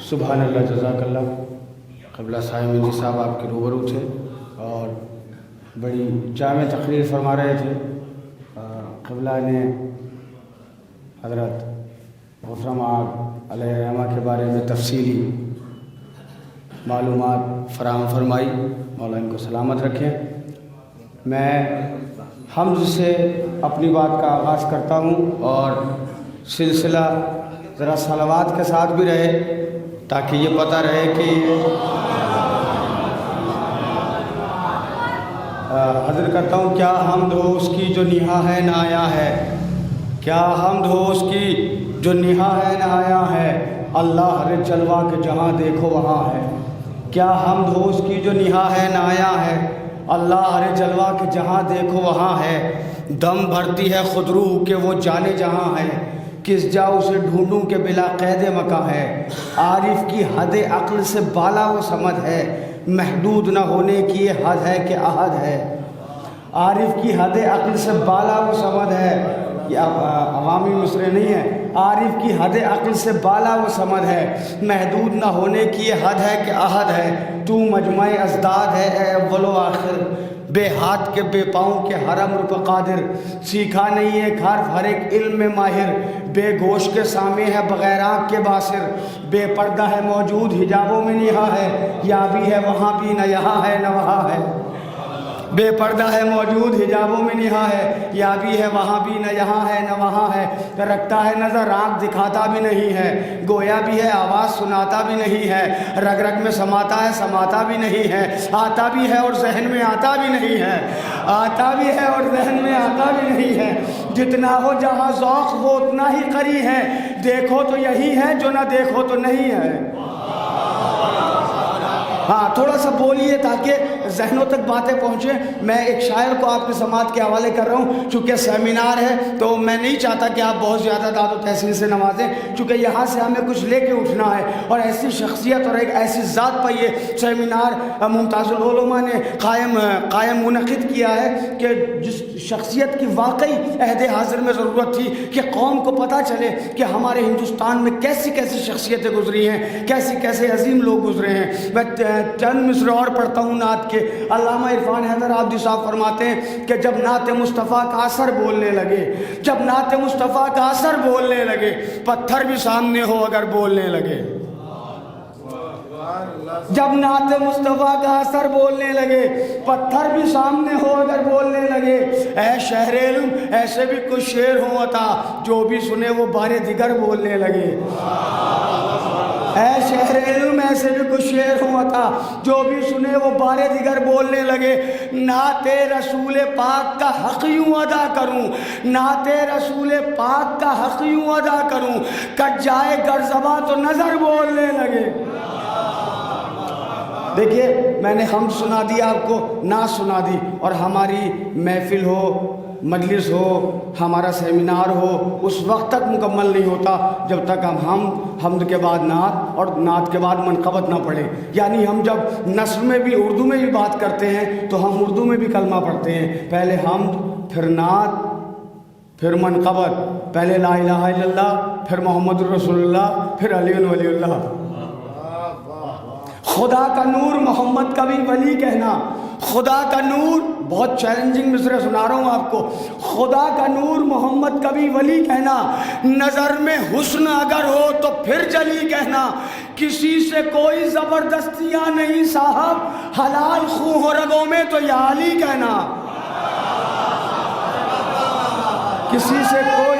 سبحان اللہ، جزاک اللہ۔ قبلہ صاحب مدنی صاحب آپ کے روبرو تھے اور بڑی جامع تقریر فرما رہے تھے۔ قبلہ نے حضرت محترم آگ علیہ الرحمہ کے بارے میں تفصیلی معلومات فراہم فرمائی، مولا ان کو سلامت رکھیں۔ میں حمد سے اپنی بات کا آغاز کرتا ہوں اور سلسلہ ذرا صلوات کے ساتھ بھی رہے تاکہ یہ پتہ رہے کہ حضر کرتا ہوں کیا حمد ہو اس کی جو نہا ہے نہ آیا ہے، کیا حمد ہو اس کی جو نہا ہے نہ آیا ہے، اللہ ہر جلوہ کے جہاں دیکھو وہاں ہے۔ کیا حمد ہو اس کی جو نہا ہے نہ آیا ہے، اللہ ہر جلوہ کے جہاں دیکھو وہاں ہے۔ دم بھرتی ہے خود روح کہ وہ جانے جہاں ہے، کس جا اسے ڈھونڈوں کہ بلا قید مکاں ہے۔ عارف کی حد عقل سے بالا وہ سمجھ ہے، محدود نہ ہونے کی یہ حد ہے کہ احد ہے۔ عارف کی حد عقل سے بالا وہ سمجھ ہے، یہ عوامی مصرع نہیں ہے، عارف کی حد عقل سے بالا وہ سمجھ ہے، محدود نہ ہونے کی یہ حد ہے کہ احد ہے۔ تو مجمع ازداد ہے اے اول و آخر، بے ہاتھ کے بے پاؤں کے ہر امر پہ قادر۔ سیکھا نہیں ایک حرف ہر ایک علم میں ماہر، بے گوش کے سامع ہے بغیر آنکھ کے باصر۔ بے پردہ ہے موجود حجابوں میں نہا ہے، یا بھی ہے وہاں بھی نہ یہاں ہے نہ وہاں ہے۔ بے پردہ ہے موجود حجابوں میں نہا ہے، یا بھی ہے وہاں بھی نہ یہاں ہے نہ وہاں ہے۔ رکھتا ہے نظر آنکھ دکھاتا بھی نہیں ہے، گویا بھی ہے آواز سناتا بھی نہیں ہے۔ رگ رگ میں سماتا ہے سماتا بھی نہیں ہے، آتا بھی ہے اور ذہن میں آتا بھی نہیں ہے، آتا بھی ہے اور ذہن میں آتا بھی نہیں ہے۔ جتنا ہو جہاں ذوق وہ اتنا ہی قری ہے، دیکھو تو یہی ہے جو نہ دیکھو تو نہیں ہے۔ ہاں تھوڑا سا بولیے تاکہ ذہنوں تک باتیں پہنچیں۔ میں ایک شاعر کو آپ کی سماعت کے حوالے کر رہا ہوں، چونکہ سیمینار ہے تو میں نہیں چاہتا کہ آپ بہت زیادہ داد و تحسین سے نوازیں، چونکہ یہاں سے ہمیں کچھ لے کے اٹھنا ہے اور ایسی شخصیت اور ایک ایسی ذات پر یہ سیمینار ممتاز العلماء نے قائم منعقد کیا ہے کہ جس شخصیت کی واقعی عہد حاضر میں ضرورت تھی کہ قوم کو پتہ چلے کہ ہمارے ہندوستان میں کیسی کیسی شخصیتیں گزری ہیں، کیسے کیسے عظیم لوگ گزرے ہیں۔ میں چند مصرع اور پڑھتا ہوں نعت کے۔ علامہ عرفان حیدر عابدی صاحب فرماتے ہیں کہ جب نعت مصطفیٰ کا اثر بولنے لگے، جب نعت مصطفیٰ کا اثر بولنے لگے، پتھر بھی سامنے ہو اگر بولنے لگے۔ جب نعت مصطفیٰ کا اثر بولنے لگے، پتھر بھی سامنے ہو اگر بولنے لگے۔ اے شہر علم ایسے بھی کچھ شعر ہوں عطا، جو بھی سنے وہ بارے دیگر بولنے لگے۔ اے شہر علم ایسے بھی کچھ شعر ہوں عطا، جو بھی سنے وہ بارے دیگر بولنے لگے۔ نعت رسول پاک کا حق یوں ادا کروں، نعت رسول پاک کا حق یوں ادا کروں، کٹ جائے گر زباں تو نظر بولنے لگے۔ دیکھیے میں نے حمد سنا دی آپ کو، نعت سنا دی، اور ہماری محفل ہو، مجلس ہو، ہمارا سیمینار ہو، اس وقت تک مکمل نہیں ہوتا جب تک ہم حمد کے بعد نعت اور نعت کے بعد منقبت نہ پڑھیں۔ یعنی ہم جب نثر میں بھی اردو میں بھی بات کرتے ہیں تو ہم اردو میں بھی کلمہ پڑھتے ہیں، پہلے حمد پھر نعت پھر منقبت، پہلے لا الہ الا اللہ پھر محمد رسول اللہ پھر علی ولی اللہ۔ خدا کا نور محمد کا بھی ولی کہنا، خدا کا نور، بہت چیلنجنگ مصرع سنا رہا ہوں آپ کو، خدا کا نور محمد کا بھی ولی کہنا، نظر میں حسن اگر ہو تو پھر جلی کہنا، کسی سے کوئی زبردستیاں نہیں صاحب، حلال خون ہو رگوں میں تو یا علی کہنا۔ کسی سے کوئی